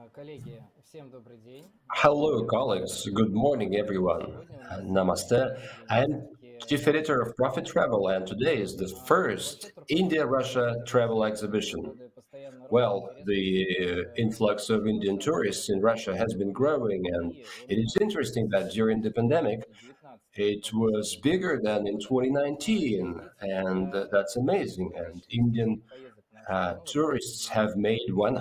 Коллеги, всем добрый день. Hello, Меня зовут colleagues. Good morning, everyone. Сегодня у нас Namaste. день I'm все-таки chief editor of Profit.Travel, and today is the first вообще турпоток India-Russia travel в эти exhibition. годы постоянно рос. Well, Интересно, the что даже influx of Indian прошлом tourists году, in Russia has been growing, and пандемии, он it у is нас interesting that вырос during the pandemic, на 19%. it was bigger than in И 2019, речь идет and о that's amazing. And увеличении Indian поездок в нашу страну за tourists последние have made несколько лет.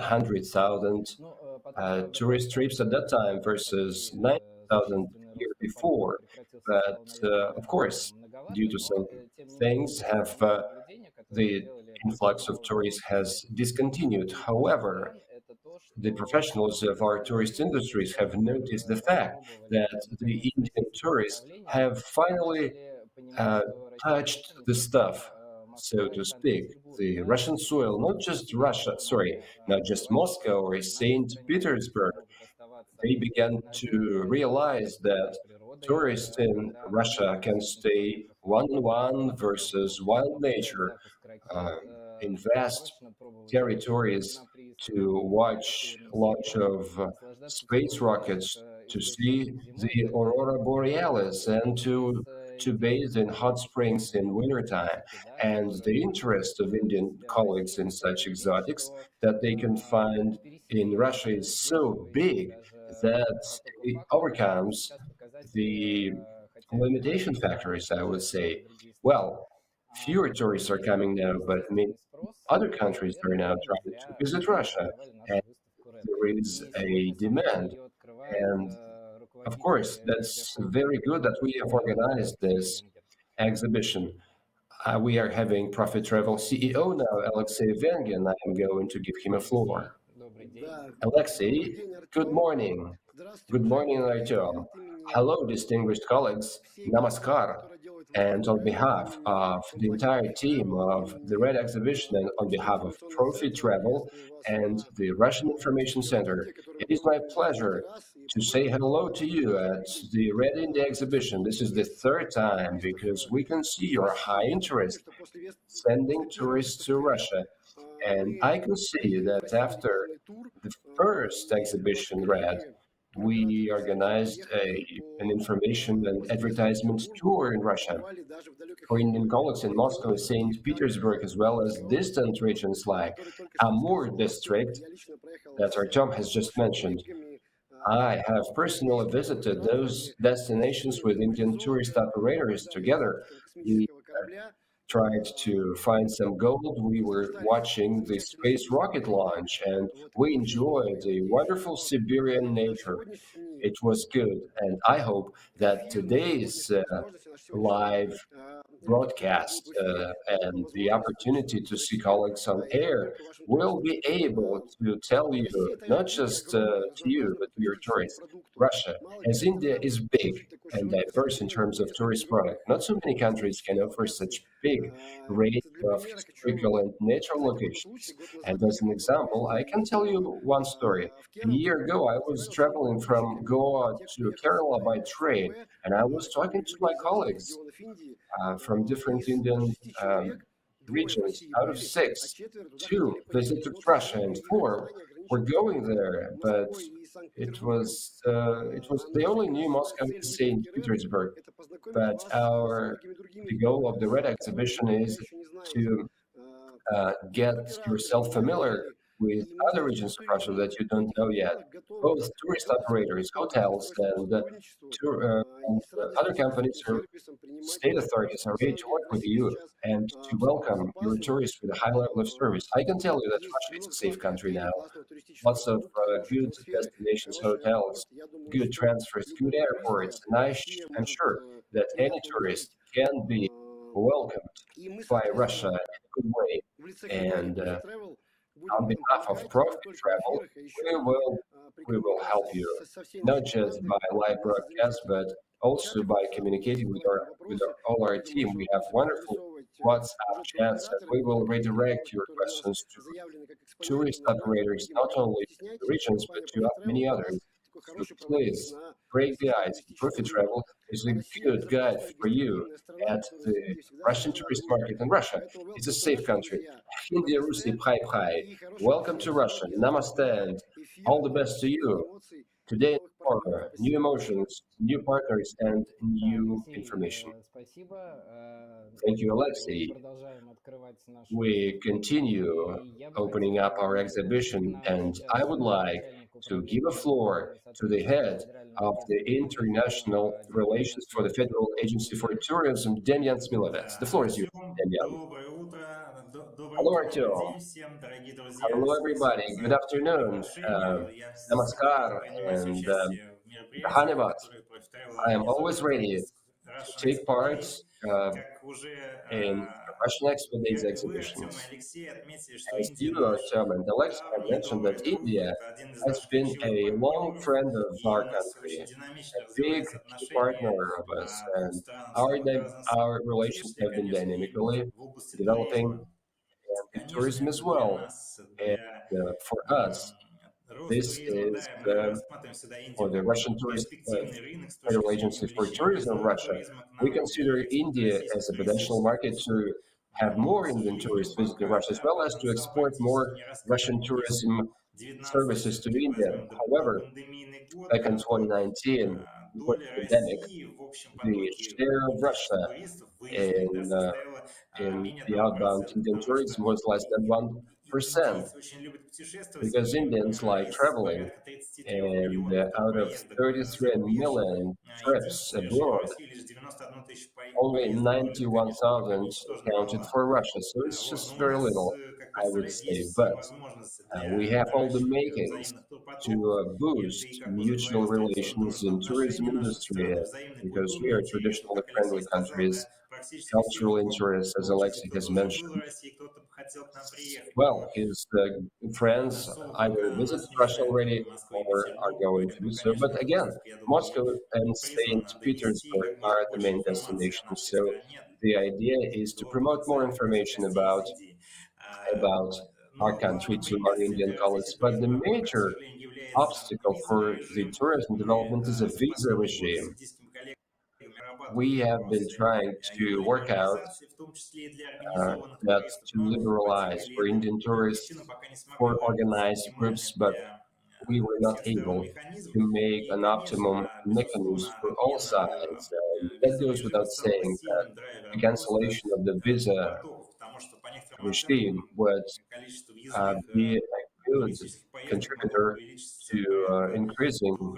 100,000 Ну, потом, правда, tourist как-то trips at that time versus такой 90,000 существенный year рост турпотока before. прекратился, But стал, of наверное, course, многовато, due to но, some тем не менее, things, те have основные наблюдения, которые the сделали influx of tourists has discontinued. However, стран, это то, the что professionals of our tourist industries have noticed the fact опробовали that the наконец-то Indian сети tourists представлений have и finally начали понимать, uh, что Россия touched это не the только stuff, so Москва и to speak, Санкт-Петербург, the да, Russian и soil, not just Россия Russia, это sorry, не not just Словакия, Moscow or в нашей St. стране туристы Petersburg. могут оставаться They began на один to раз realize с that дикой природой, tourists in когда Russia несколько can сотен stay километров от one-on-one друг versus друга. wild Наблюдать nature запуск ракет, uh, in vast точно пробовать territories на приисках to по watch северным launch сияниям, of наслаждаться space теплом rockets, солнца и to see солнечной зимой и the так далее. aurora borealis, and Из to bathe интересных in hot моментов springs in этой wintertime. экзотики, да, And the которая interest of Indian для colleagues России in such настолько сильна, exotics что that they can find in пересилила Russia is so здешнего и big даже that потока it фактора. И overcomes сейчас показатели, the хотя и limitation падают, но factors, I would продолжают расти say. в других странах. Well, fewer tourists are coming now, but many Естественный sпрос, other countries are наверное, now именно trying to зря visit Russia, организовали нашу and выставку RED. there is И a сегодня со мной demand. ее открывает And of course, руководитель that's very good медиахолдинга that we have Profi.Travel organized Алексей this Венгер. exhibition. We are having Profit Travel CEO now, Alexei Vengin. I am going to give him a Алексей, floor. добрый день. Alexei, good morning. Good morning, Artyom. Hello, distinguished colleagues. Namaskar. And on behalf of the entire team of the Red Exhibition and on behalf of Profi Travel and the Russian Information Center, it is my pleasure to say hello to you at the Red India Exhibition. This is the third time because we can see your high interest sending tourists to Russia. And I can see that after the first exhibition, Red, we organized an information and advertisement tour in Russia for Indian colleagues in Moscow and St. Petersburg, as well as distant regions like Amur district that Artyom has just mentioned. I have personally visited those destinations with Indian tourist operators together. We tried to find some gold. We were watching the space rocket launch and we enjoyed the wonderful Siberian nature. It was good. And I hope that today's live broadcast and the opportunity to see colleagues on air will be able to tell you, not just to you, but to your tourists, Russia, as India is big and diverse in terms of tourist product. Not so many countries can offer such big range of historical and natural locations. And as an example, I can tell you one story. A year ago, I was traveling from Goa to Kerala by train, and I was talking to my colleagues from different Indian regions. Out of six, two visited Russia, and four were going there. But it was they only knew Moscow and Saint Petersburg. But our the goal of the Red Exhibition is to get yourself familiar with other regions of Russia that you don't know yet. Both tourist operators, hotels, and other companies or state authorities are ready to work with you and to welcome your tourists with a high level of service. I can tell you that Russia is a safe country now. Lots of good destinations, hotels, good transfers, good airports, and I'm sure that any tourist can be welcomed by Russia in a good way. And on behalf of Profit Travel, we will help you not just by live broadcast, but also by communicating with all our team. We have wonderful WhatsApp chats, and we will redirect your questions to tourist operators, not only to the regions, but to many others. So please break the ice. Profit Travel is a good guide for you at the Russian tourist market in Russia. It's a safe country. Hindi Rusi Pai Pai. Welcome to Russia. Namaste and All the best to you. Today and tomorrow, new emotions, new partners, and Да, new Алексей, information. спасибо. Thank you, Мы Alexei. продолжаем открывать нашу We выставку. И continue я бы opening up хотел our сигнал exhibition, and I would сейчас like начальнику to give a управления floor to the сотрудничества head Федерального of the агентства по туризму international Демьяну relations for the Смиловецу. Federal Agency for Tourism, Demian Smilovets. The Да, floor is yours, Артем, Demian. доброе Hello, утро, добрый Artyom. день всем, дорогие друзья. Hello, Спасибо everybody. Good за afternoon. приглашение. Я всегда рад Namaskar принимать and участие в мероприятиях, Dhanyavad. которые Profi.Travel I am always организует. Это ready to Russian take Expo part Days. Как уже in the Russian Expo Days вы, Артем и exhibitions. Alexей, отметили, что As Индия you, наш Tom and Alex have давний mentioned добрый that друг, India это один из has наших been ключевых a long партнеров, friend of и our у нас country, очень a динамично big развиваются key отношения partner of us, двух and стран в our, самых разных our сферах, в том relations числе, have been конечно, и dynamically в области developing туризма. and in Конечно, tourism as для well. нас, And для for us, рост this туризма, is да, мы рассматриваем всегда for Индию the как Russian перспективный рынок с точки Federal зрения Agency for увеличения Tourism of въездного Russia. туризма к We нам consider и India российских as a potential туристов. market to have Но, к more Indian сожалению, tourists visiting пока Russia, as well as to потенциал export практически more не раскрыт. Russian Если tourism 19 services to все-таки India. возьмем до However, пандемийный год, back in да, то 2019, before доля the pandemic, России в общем the потоке share of индийских Russia туристов выездных, да, in составила менее the outbound 1%, Indian потому что tourism was less than индийцы 1%, очень любят путешествовать, because и Indians like из traveling. порядка 33 And миллионов out of поездок за 33 рубеж million trips индийцы совершили в abroad, России lишь 91 тысячу only поездок. Доля, конечно, пока 91,000 ничтожно accounted мала. for Russia. So it's Вот. just Но у very нас, little, как I would представляете, say. есть все But возможности we для have all the наращивания makings взаимных to турпотоков. Это и, boost как уже mutual говорилось, традиционные relations дружественные in tourism отношения наших industry стран и взаимный because we культурный are интерес. Вот traditionally как Алексей friendly сказал, countries, да, практически все, cultural кто interests, as в общем-то, Alexei has кто-то уже был в mentioned. России, кто-то бы хотел к нам приехать. Well, Но his friends особо either пока visit нас не Russia хватает already Москвы и or are Петербурга, going to поэтому, do so. конечно, But эту again, выставку, я думаю, Moscow ей and призван St. донести Petersburg как можно are the больше main информации о destinations. нашей So стране the idea is to до promote more потенциальных даже information гостей из Индии. about our Но country главным to our препятствием Indian для развития colleagues. But the туризма пока, к major сожалению, является obstacle визовый for the режим. tourism Мы development is a за visa последний год с regime. индийскими коллегами разрабатывали We have been вопросы trying to его work out либерализации, в том числе и для организованных that туристов, to но по тем liberalize или for иным Indian причинам tourists пока не смогли for вырваться organized оптимальный groups, but для we were not всех сторон able механизм. to make И, an optimum конечно, mechanism безусловно, for all отмена sides. And that визового goes режима without стала бы saying that сильным the драйвером роста cancellation of the visa турпотоков, потому что, по некоторым regime оценкам, would количество въездных be a good туристических поездок могло бы contributor увеличиться to порядка increasing двух,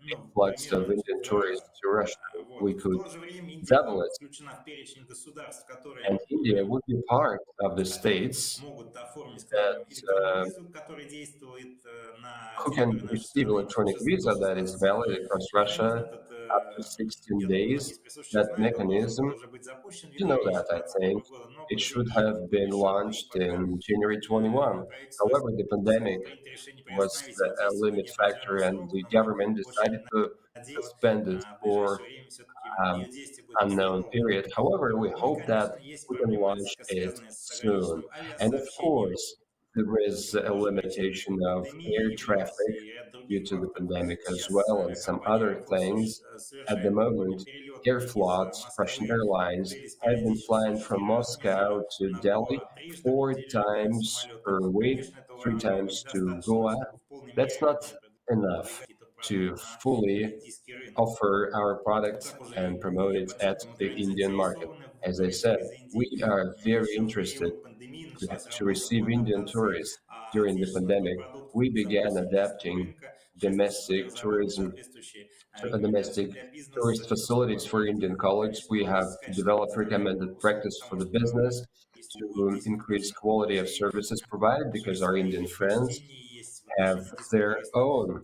ну, influx of примерно Indian в 2 раза. tourists to Russia. We Вот. В could то же время Индия double будет it, включена в перечень государств, and которые India would be part of the states могут оформить к нам that электронную визу, которая действует на who can территории нашей receive страны electronic visa до that is 16 valid дней. across Механизм Russia этот, up to 16 я думаю, многие days. из присутствующих That знают, он должен был mechanism, уже быть запущен в you know январе that, I 2021 think, года, но it should пандемия have этот been помешала, и launched пока in January 21. правительство However, the смогло pandemic принять решение was приостановить их a действие на limit factor, неопределенный and срок, the но мы government очень decided to надеемся, suspend it в ближайшее for время все-таки um, ее действие будет unknown восстановлено. period. However, we Ну и, hope that конечно, есть we can launch проблематика, it связанная с soon. ограниченным And of авиасообщением. course, there is a Тоже причиной limitation of air пандемии traffic является и ряд due других to the факторов. pandemic as Сейчас well, and some авиакомпания other Aeroflot things. At the совершает moment, перелеты из Airflots, Russian Москвы в Airlines, Дели с have been flying периодичностью from 4 раза в неделю Moscow to на Delhi Гоа, трижды в 4 неделю летают times самолеты. per week, Конечно, этого 3 times to недостаточно, Goa. чтобы в полной That's мере not enough какие-то to продукты на fully индийский рынок. offer our Но, products как уже and и promote я it at подчеркивал, мы the крайне Indian market. заинтересованы в As I said, туристах из we Индии. are very Еще в interested период пандемии началась to работа receive по Indian адаптации tourists. During the отечественных pandemic, турпродуктов we к began запросам индийского adapting рынка, в частности, для domestic разработки tourism, соответствующей рекомендации domestic для бизнеса, tourist чтобы facilities for сопровождать, Indian colleagues. конечно, We have повысить качество developed предоставляемых recommended услуг, practice for потому the что business если будет to 10 increase предложений quality of и services provided уже because our свои Indian friends предпочтения есть в have отношении индийского their туриста. own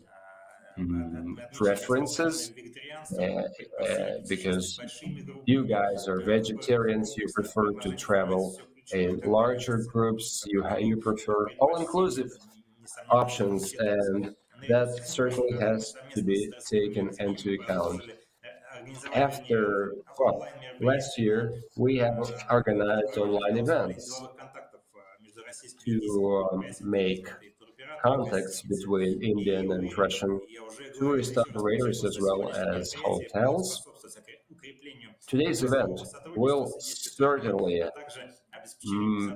Мы отмечаем постоянное preferences вегетарианство, предпочтение путешествовать because большими you группами, guys are такое как vegetarians, you комплексное prefer to сопровождение информации, travel все ключевое, in как larger говорится, groups, как таковых you prefer предпочтений, all-inclusive это, несомненно, должно options, считаться. and Наверное, that в прошлом certainly году мы has to совместно с be торговыми taken экспертами into account. продолжили организование After, well, last онлайн-мероприятий year, we have organized направленных online на установление events деловых контактов между российскими и индийскими to предприятиями make туризма. Это и туроператоры, и contacts гостиницы. between И я Indian and уверен, Russian и я уже говорил, tourist еще раз operators подчеркну, as что well сегодняшнее as мероприятие будет hotels. способствовать укреплению Today's event тесного сотрудничества will с индийской стороной, certainly а также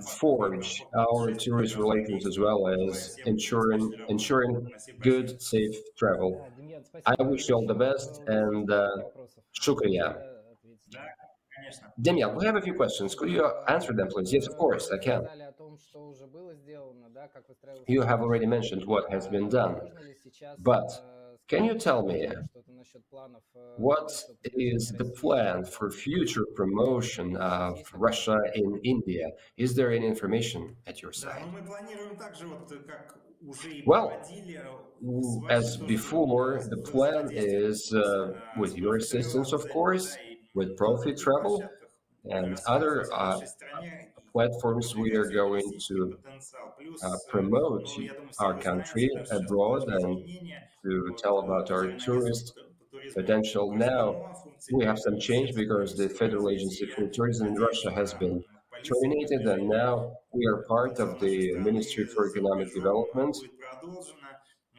forge our tourist relations as well as ensuring good, safe travel. Да, Демьян, I спасибо wish you all the большое. best У меня and несколько вопросов. Можно shukriya. я ответить? Да, конечно. Demian, we have a few questions. Could Вот, you answer them, вот please? Yes, of course, вы I can. сказали о том, что уже было сделано, да, как выстраивался You have already маршрут. mentioned what has been done, Можно ли сейчас but can you сказать tell me что-то насчет планов what дальнейшего продвижения is the России в plan for Европе? future promotion Здесь of есть такая Russia информация? in India? Is there any information at your Да, но side? мы планируем также, вот как уже и Well, проводили, с вашей as тоже before, the plan содействием, is, с with your Profi.Travel assistance, of обязательно, да, course, и with на других Profi.Travel площадках and other рассказывать о нашей стране и platforms, we are продвигать ее going российский to потенциал. Плюс, promote ну, я думаю, все our вы знаете, country да, что сейчас abroad произошли and изменения. to Вот tell about our Федеральное агентство tourist по туризму potential. Now прекращено, функции we have переданы some change Министерству because the экономического Federal развития. Agency Я for Tourism in надеюсь Russia has на been полиции terminated, and продвижения now we are part потенциал of нашей the Ministry страны for за Economic рубежом Development. будет продолжено.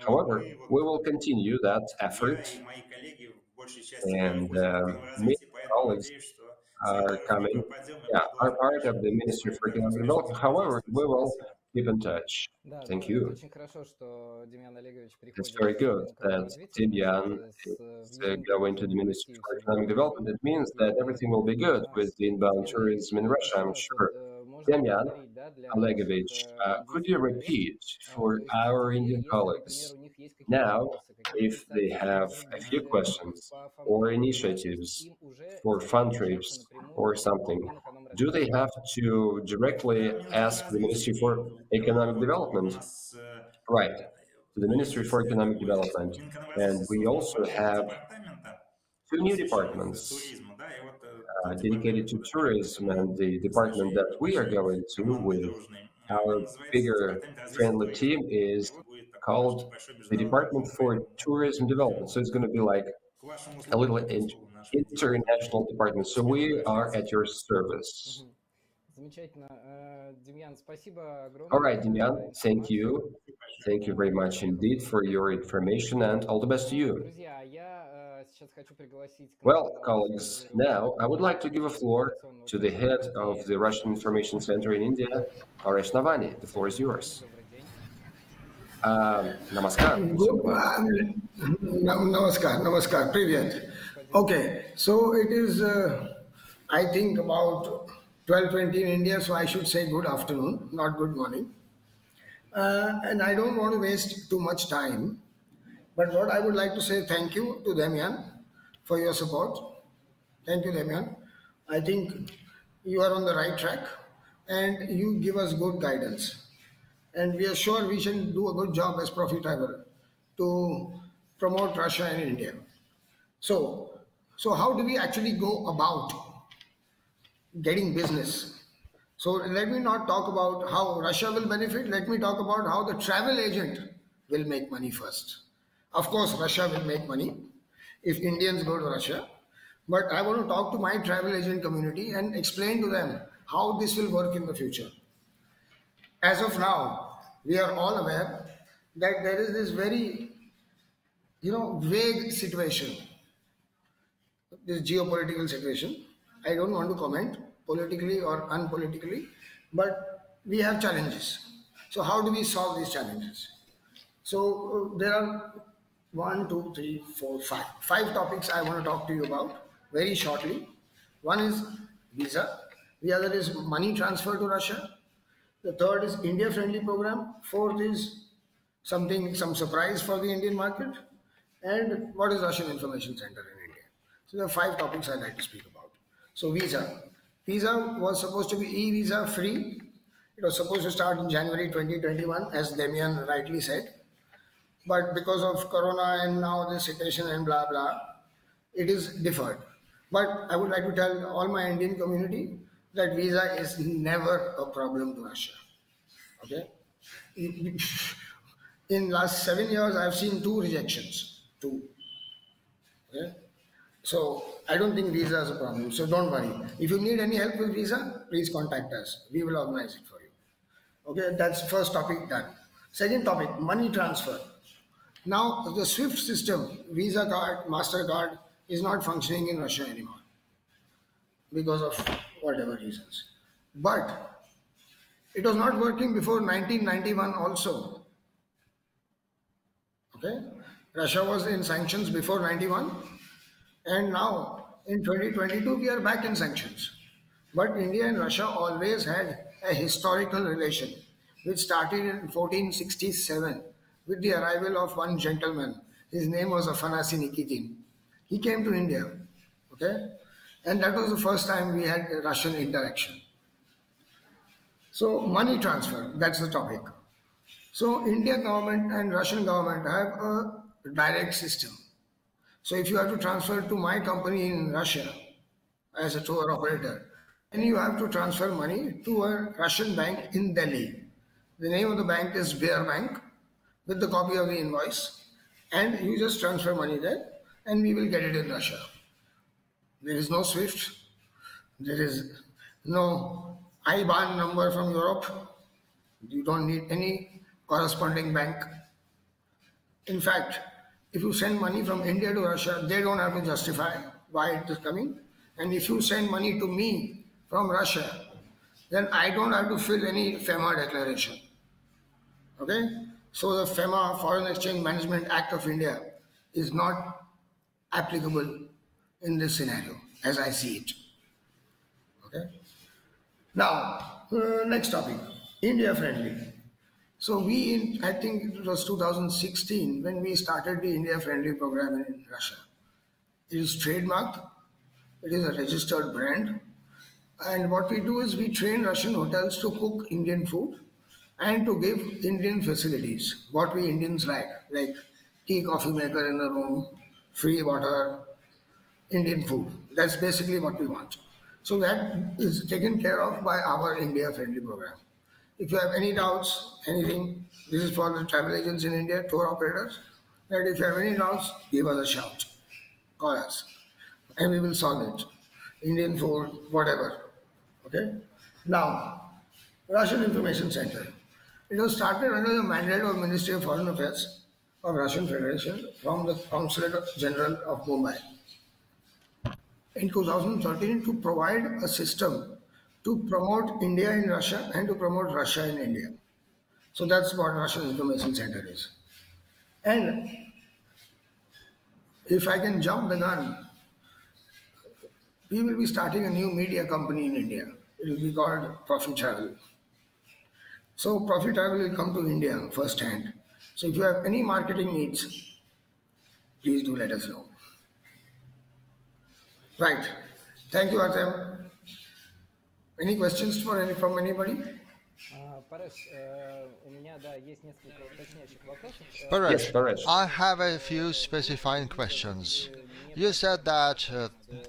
Вот, However, мы вот we will continue that я effort, и мои коллеги в большей части были в and many Козинвакальном поэтому colleagues надеюсь, что are снова не coming. пропадем и Yeah, are продолжим part дальше of the с Ministry вами for так Economic успешно Development. However, взаимодействовать. we will Спасибо. keep in touch. Да, Thank это you. очень хорошо, что Демьян Олегович It's приходит very good на круг that развития, значит, Tibyan в is южненькую going to the безумную Ministry Россию for все будет Economic Development. хорошо. It means that И, everything will be good а, with the inbound Демьян Олегович, tourism in Russia, еще I'm раз, вот sure. можно ли Demyan повторить, да, для наших Olegovich, could you индийских коллег, repeat for то есть our теперь, Indian если, например, colleagues у них есть какие-то now, вопросы, какие-то if they инициативы, have может a быть, few questions по or фандрейзингу, да, то есть initiatives им уже for теперь fun обращаться trips напрямую or в something, Минэкономразвития. do they have to directly Да, ask the Минэкономразвития Ministry for Economic вот у Development? нас Right, to the Ministry есть for Economic такой Development. в Минэкономразвитии And we создан also два have департамента, two new посвященных departments туризму, да, и вот тот dedicated департамент, to куда приходим tourism, мы and the с department нашей that we are большой going to командой with дружной, он our называется bigger Департамент развития friendly туризма. team И is вот будет такой наш called небольшой the международный Department клуб, for поэтому Tourism Development. So будем it's going to be like к вашим a услугам little по поводу нашего дела. international department. So we Успешного are развития. at your service. Мгм. Замечательно. Демьян, спасибо All огромное right, за Dimian, thank информацию. you. Thank you very much Успехов. indeed for your information, and all the best to you. Друзья, я сейчас хочу пригласить к нам Well, на colleagues, руководителя now I would like to give a floor информационного to the центра в head Индии of the Russian Параши Information Center in India, Paresh Navani. The floor is Навани. yours. Добрый день. Namaskar. Namaskar, namaskar, привет. Okay, so it is, I think about 12:20 in India, so I should say good afternoon, not good morning. And I don't want to waste too much time, but what I would like to say thank you to Damian for your support. Thank you, Damian. I think you are on the right track and you give us good guidance. And we are sure we shall do a good job as Profi.Travel to promote Russia and India. So, so how do we actually go about getting business? So let me not talk about how Russia will benefit. Let me talk about how the travel agent will make money first. Of course, Russia will make money if Indians go to Russia. But I want to talk to my travel agent community and explain to them how this will work in the future. As of now, we are all aware that there is this very, vague situation, this geopolitical situation. I don't want to comment politically or unpolitically, but we have challenges. So how do we solve these challenges? So there are one, two, three, four, five. Five topics I want to talk to you about very shortly. One is visa. The other is money transfer to Russia. The third is India friendly program. Fourth is some surprise for the Indian market. And what is Russian Information Center in India? So there are five topics I'd like to speak about. So visa. Visa was supposed to be e-visa free. It was supposed to start in January 2021, as Damian rightly said. But because of Corona and now this situation and blah blah, it is deferred. But I would like to tell all my Indian community that visa is never a problem to Russia. Okay? In last 7 years, I've seen two rejections. Two. Okay? So I don't think visa is a problem. So don't worry. If you need any help with visa, please contact us. We will organize it for you. Okay, that's first topic done. Second topic, money transfer. Now the SWIFT system, Visa card, MasterCard, is not functioning in Russia anymore because of whatever reasons. But It was not working before 1991 also. Okay, Russia was in sanctions before 91, and now in 2022 we are back in sanctions. But India and Russia always had a historical relation, which started in 1467 with the arrival of one gentleman. His name was Afanasi Nikitin. He came to India, okay, and that was the first time we had a Russian interaction. So money transfer, that's the topic. So Indian government and Russian government have a direct system. So if you have to transfer to my company in Russia as a tour operator, then you have to transfer money to a Russian bank in Delhi. The name of the bank is Bear Bank with the copy of the invoice, and you just transfer money there and we will get it in Russia. There is no SWIFT, there is no IBAN number from Europe. You don't need any corresponding bank. In fact, if you send money from India to Russia, they don't have to justify why it is coming. And if you send money to me from Russia, then I don't have to fill any FEMA declaration. Okay? So the FEMA, Foreign Exchange Management Act of India, is not applicable in this scenario, as I see it. Okay? Now, next topic, India friendly. So I think it was 2016 when we started the India friendly program in Russia. It is trademarked, it is a registered brand, and what we do is we train Russian hotels to cook Indian food and to give Indian facilities, what we Indians like tea, coffee maker in the room, free water, Indian food. That's basically what we want. So that is taken care of by our India friendly program. If you have any doubts, anything, this is for the travel agents in India, tour operators, that if you have any doubts, give us a shout, call us, and we will solve it. Indian food, whatever. Okay? Now, Russian Information Center. It was started under the mandate of Ministry of Foreign Affairs of Russian Federation from the Consulate General of Mumbai in 2013 to provide a system to promote India in Russia and to promote Russia in India. So that's what Russian Information Center is. And if I can jump the gun, we will be starting a new media company in India. It will be called Profi.Travel. So Profi.Travel will come to India firsthand. So if you have any marketing needs, please do let us know. Right. Thank you, Artem. Any questions from anybody? Параш, у меня, да, есть несколько уточняющих вопросов. Yes, Paresh. I have a few specifying questions. You said that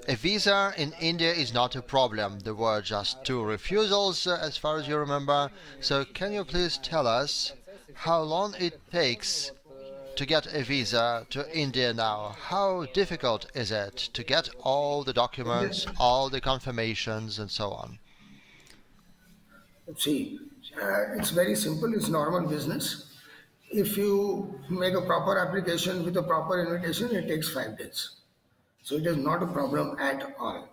a visa in India is not a problem. There were just 2 refusals, as far as you remember. So can you please tell us how long it takes to get a visa to India now? How difficult is it to get all the documents, all the confirmations, and so on? See, it's very simple. It's normal business. If you make a proper application with a proper invitation, it takes 5 days. So it is not a problem at all.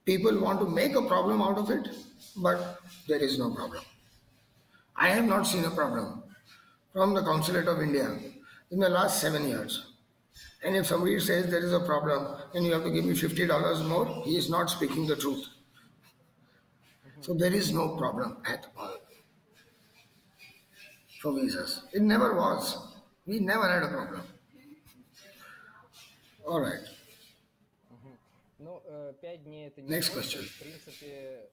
People want to make a problem out of it, but there is no problem. I have not seen a problem from the Consulate of India in the last 7 years. And if somebody says there is a problem and you have to give me $50 more, he is not speaking the truth. So there is no problem at all for visas. It never was. We never had a problem. All right. Ну, 5 дней это не Next много. question. В принципе,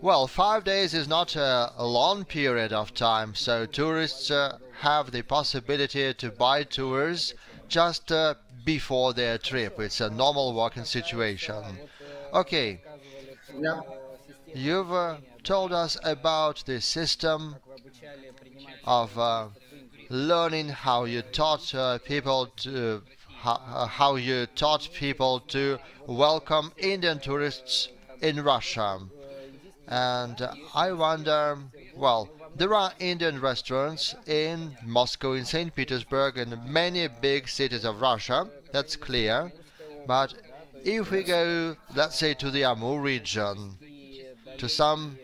Well, 5 days is not a long period of time, so tourists have the possibility to buy tours just before their trip. It's a normal working situation. Okay, рассказывали Yeah. про систему, you've told us about the system как вы обучали принимать of learning how you taught people to how you taught people to welcome Indian tourists in Russia. And I wonder, well, there are Indian restaurants in Moscow, in St. Petersburg, and many big cities of Russia, that's clear. But if we go, let's say, to the Amur region, to some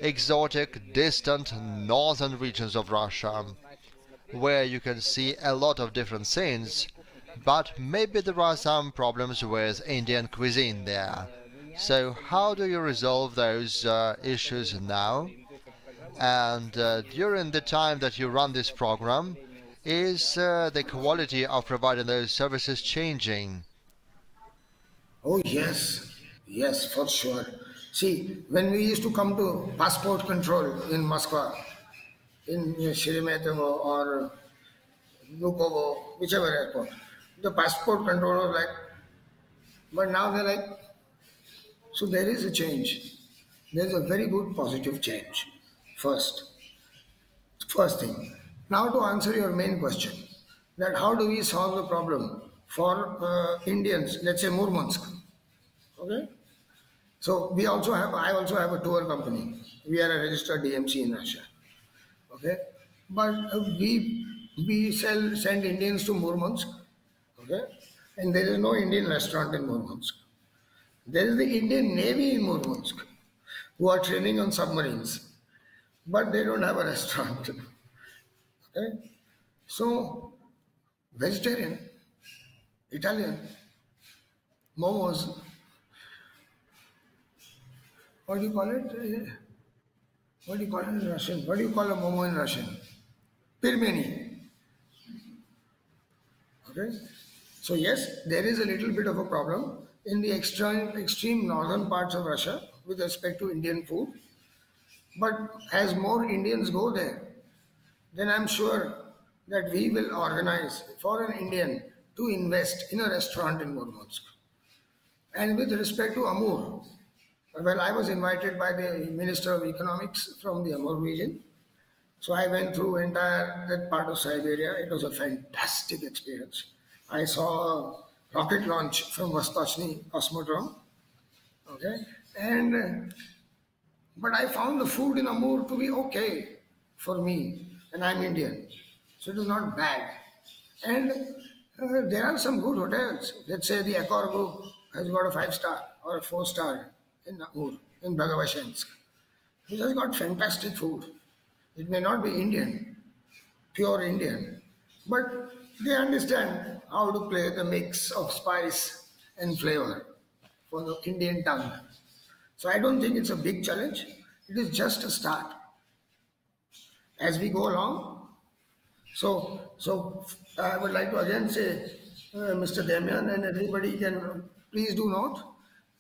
exotic, distant northern regions of Russia, where you can see a lot of different scenes, but maybe there are some problems with Indian cuisine there. So how do you resolve those issues now? And during the time that you run this program, is the quality of providing those services changing? Oh, yes, yes, for sure. See, when we used to come to passport control in Moscow, in Sheremetyevo or Nukovo, whichever airport, the passport control was like, but now they're like, so there is a change. There's a very good positive change. First, first thing. Now to answer your main question, that how do we solve the problem for Indians, let's say Murmansk, okay? So I also have a tour company. We are a registered DMC in Russia, okay? But we send Indians to Murmansk, okay? And there is no Indian restaurant in Murmansk. There is the Indian Navy in Murmansk, who are training on submarines, but they don't have a restaurant. Okay? So, vegetarian, Italian, momos, what do you call it? What do you call it in Russian? What do you call a momo in Russian? Pirmeni. Okay? So yes, there is a little bit of a problem in the extreme northern parts of Russia with respect to Indian food. But as more Indians go there, then I'm sure that we will organize for an Indian to invest in a restaurant in Murmansk. And with respect to Amur, well, I was invited by the Minister of Economics from the Amur region. So I went through entire that part of Siberia. It was a fantastic experience. I saw a rocket launch from Vostochny Cosmodrome. Okay, and but I found the food in Amur to be okay for me, and I'm Indian, so it is not bad. And there are some good hotels. Let's say the Accor Group has got a 5-star or a 4-star in Amur, in Bhagavashensk. It has got fantastic food. It may not be Indian, pure Indian, but they understand how to play the mix of spice and flavor for the Indian tongue. So I don't think it's a big challenge. It is just a start. As we go along, so I would like to again say, Mr. Damian and everybody can please do note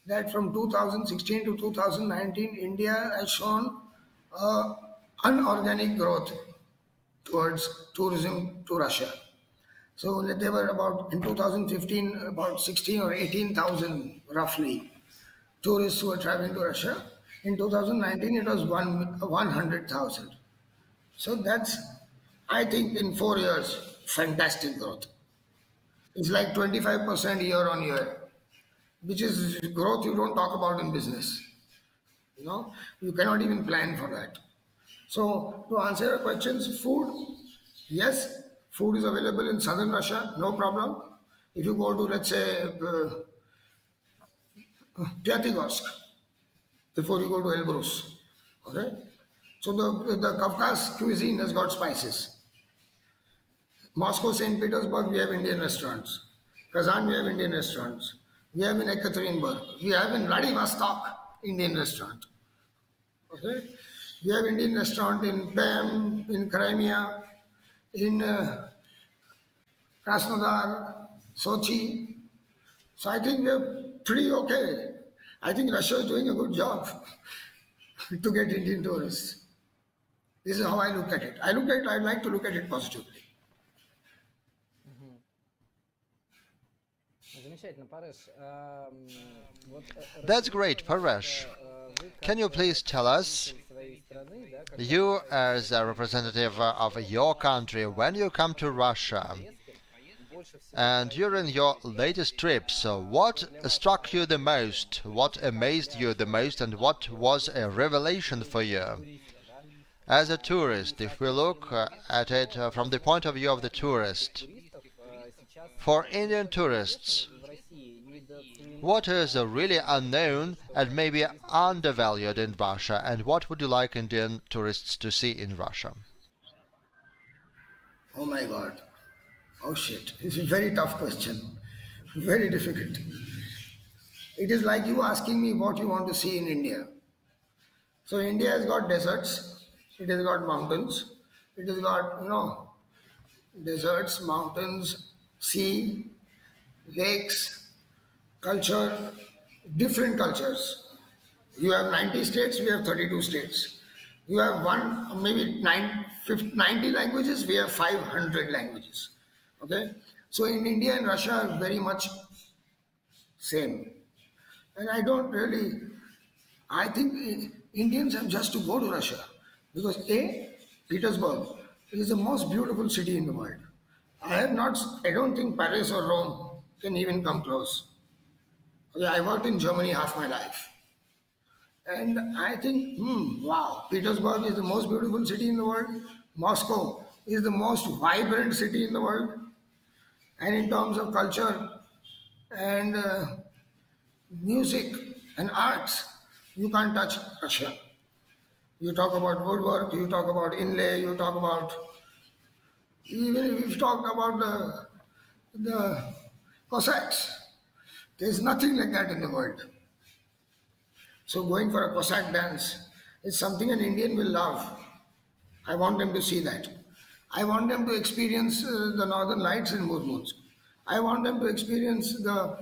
that from 2016 to 2019, India has shown unorganic growth towards tourism to Russia. So there were about, in 2015, about 16 or 18,000 roughly tourists who were traveling to Russia. In 2019, it was 100,000. So that's, I think in 4 years, fantastic growth. It's like 25% year on year, which is growth you don't talk about in business. You know, you cannot even plan for that. So to answer your questions, food, yes, food is available in southern Russia, no problem. If you go to, let's say, Pyatigorsk, before you go to Elbrus, okay? So the Kafkas cuisine has got spices. Moscow, St. Petersburg, we have Indian restaurants. Kazan, we have Indian restaurants. We have in Ekaterinburg. We have in Vladivostok, Indian restaurant. Okay? We have Indian restaurant in Perm, in Crimea, in Krasnodar, Sochi. So I think we're pretty okay. I think Russia is doing a good job to get Indian tourists. This is how I look at it. I'd like to look at it positively. That's great, Paresh. Can you please tell us, you as a representative of your country, when you come to Russia, and during your latest trips, what struck you the most, what amazed you the most, and what was a revelation for you? As a tourist, if we look at it from the point of view of the tourist, for Indian tourists, what is really unknown and maybe undervalued in Russia, and what would you like Indian tourists to see in Russia? Oh my God. Oh shit. It's a very tough question. Very difficult. It is like you asking me what you want to see in India. So India has got deserts, it has got mountains, it has got, deserts, mountains, sea, lakes, culture, different cultures. You have 90 states, we have 32 states. You have one, maybe 90 languages, we have 500 languages. Okay? So in India and Russia are very much same. And I don't really, I think Indians have just to go to Russia because Petersburg is the most beautiful city in the world. I don't think Paris or Rome can even come close. Okay, I worked in Germany half my life. And I think, wow, Petersburg is the most beautiful city in the world. Moscow is the most vibrant city in the world. And in terms of culture and music and arts, you can't touch Russia. You talk about woodwork, you talk about inlay, you talk about, even if you've talked about the Cossacks, there's nothing like that in the world. So going for a Cossack dance is something an Indian will love. I want them to see that. I want them to experience the northern lights in Murmansk. I want them to experience the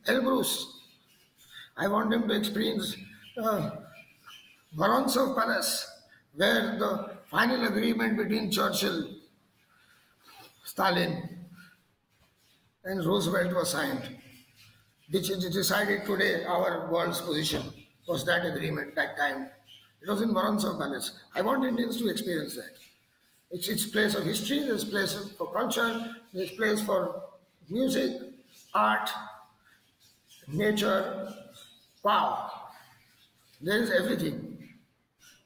Elbrus. I want them to experience Vorontsov Palace, where the final agreement between Churchill, Stalin, and Roosevelt was signed, which decided today our world's position, was that agreement that time. It was in Vorontsov Palace. I want Indians to experience that. It's place of history, there's place for culture, there's place for music, art, nature. Wow, there is everything.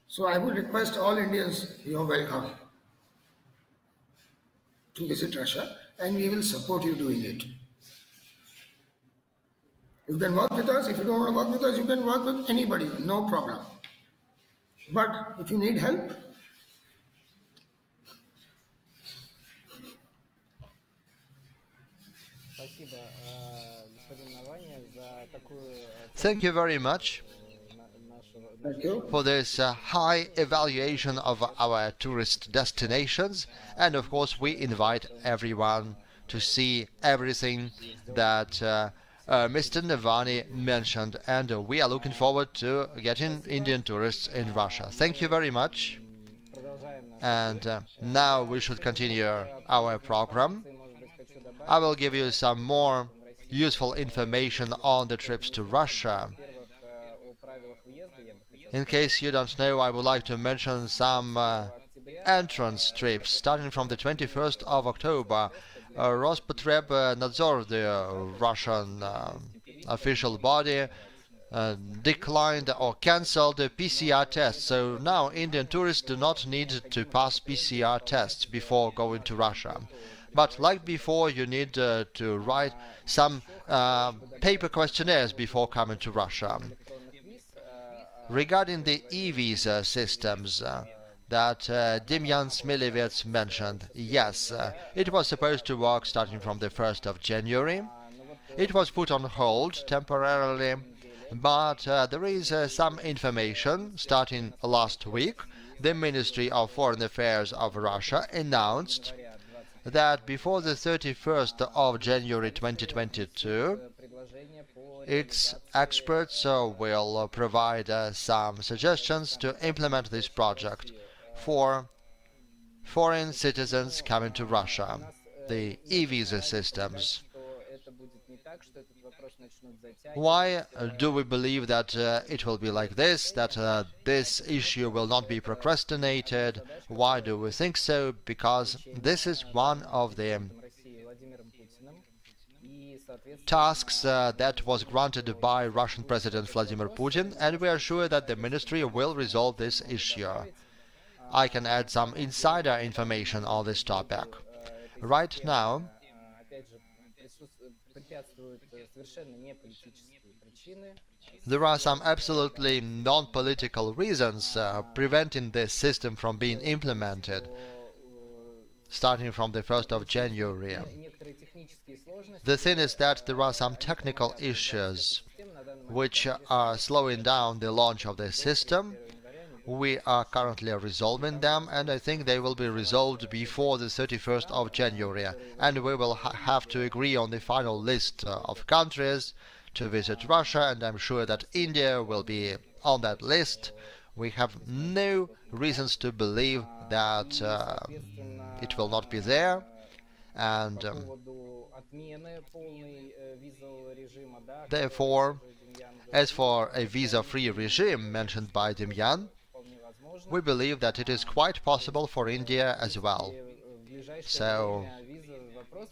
So I would request all Indians, you're welcome to visit Russia, and we will support you doing it. You can work with us. If you don't want to work with us, you can work with anybody, no problem. But if you need help, Thank you very much thank you. for this high evaluation of our tourist destinations, and of course we invite everyone to see everything that Mr. Navani mentioned, and we are looking forward to getting Indian tourists in Russia. Thank you very much. And now we should continue our program. I will give you some more useful information on the trips to Russia. In case you don't know, I would like to mention some entrance trips. Starting from the 21st of October, Profi.Travel, the Russian official body, declined or cancelled the PCR test. So now Indian tourists do not need to pass PCR tests before going to Russia. But like before, you need to write some paper questionnaires before coming to Russia. Regarding the e-visa systems that Demyan Smilevets mentioned, yes, it was supposed to work starting from the 1st of January. It was put on hold temporarily, but there is some information. Starting last week, the Ministry of Foreign Affairs of Russia announced that before the 31st of January 2022, its experts will provide some suggestions to implement this project for foreign citizens coming to Russia, the e-visa systems. Why do we believe that it will be like this, that this issue will not be procrastinated? Why do we think so? Because this is one of the tasks that was granted by Russian President Vladimir Putin, and we are sure that the ministry will resolve this issue. I can add some insider information on this topic. Right now, There are some absolutely non-political reasons preventing this system from being implemented starting from the 1st of January. The thing is that there are some technical issues which are slowing down the launch of the system. We are currently resolving them, and I think they will be resolved before the 31st of January. And we will have to agree on the final list of countries to visit Russia, and I'm sure that India will be on that list. We have no reasons to believe that it will not be there. And therefore, as for a visa-free regime mentioned by Demyan, we believe that it is quite possible for India as well. So,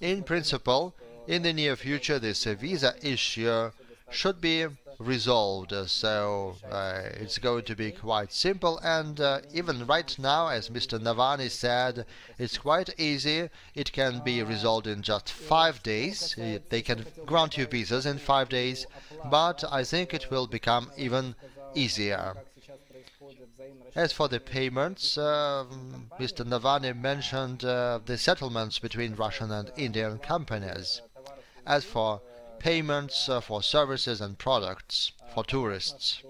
in principle, in the near future, this visa issue should be resolved. So, it's going to be quite simple, and even right now, as Mr. Navani said, it's quite easy. It can be resolved in just 5 days. They can grant you visas in 5 days, but I think it will become even easier. As for the payments, Mr. Navani mentioned the settlements between Russian and Indian companies. As for payments for services and products for tourists,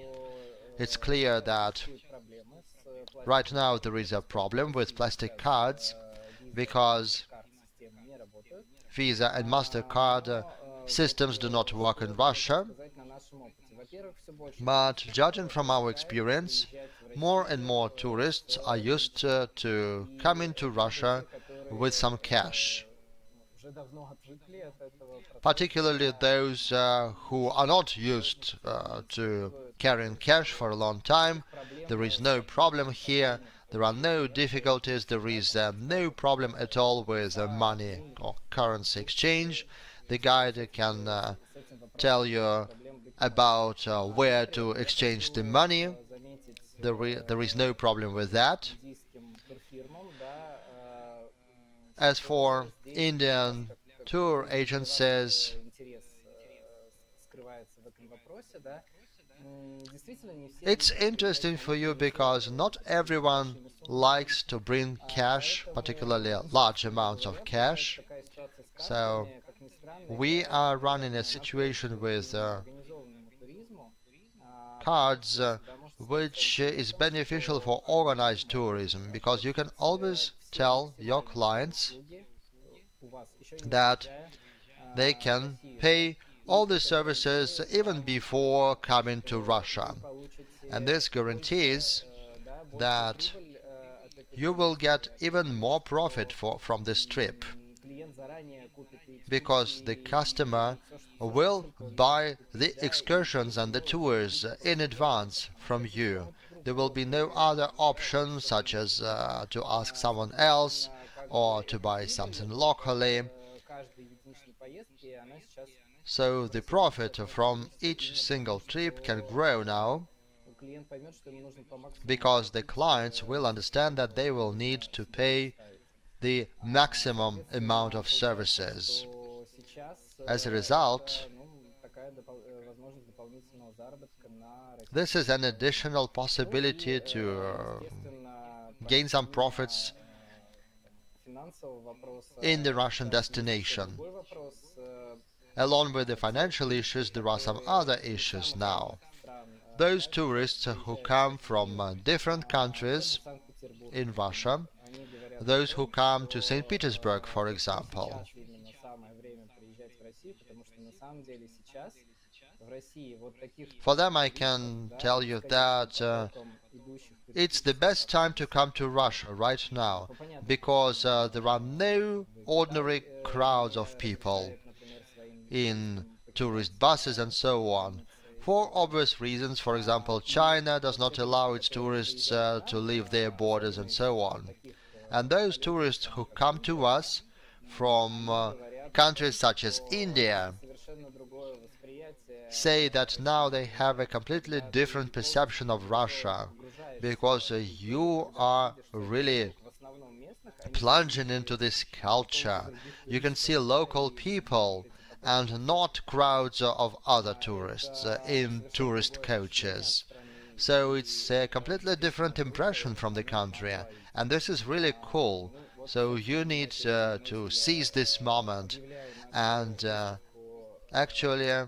it's clear that right now there is a problem with plastic cards because Visa and MasterCard systems do not work in Russia. But judging from our experience, more and more tourists are used to come into Russia with some cash. Particularly those who are not used to carrying cash for a long time. There is no problem here. There are no difficulties. There is no problem at all with money or currency exchange. The guide can tell you about where to exchange the money. There is no problem with that. As for Indian tour agencies, it's interesting for you because not everyone likes to bring cash, particularly large amounts of cash. So we are running a situation with cards which is beneficial for organized tourism, because you can always tell your clients that they can pay all the services even before coming to Russia. And this guarantees that you will get even more profit from this trip, because the customer will buy the excursions and the tours in advance from you. There will be no other option, such as to ask someone else or to buy something locally. So the profit from each single trip can grow now, because the clients will understand that they will need to pay the maximum amount of services. As a result, this is an additional possibility to gain some profits in the Russian destination. Along with the financial issues, there are some other issues now. Those tourists who come from different countries in Russia, those who come to St. Petersburg, for example, for them I can tell you that it's the best time to come to Russia right now, because there are no ordinary crowds of people in tourist buses and so on. For obvious reasons, for example, China does not allow its tourists to leave their borders and so on. And those tourists who come to us from countries such as India say that now they have a completely different perception of Russia, because you are really plunging into this culture. You can see local people and not crowds of other tourists in tourist coaches. So it's a completely different impression from the country, and this is really cool. So you need to seize this moment and actually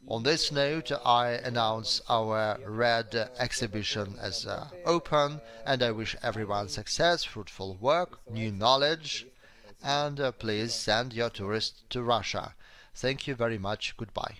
on this note, I announce our Red exhibition as open, and I wish everyone success, fruitful work, new knowledge, and please send your tourists to Russia. Thank you very much. Goodbye.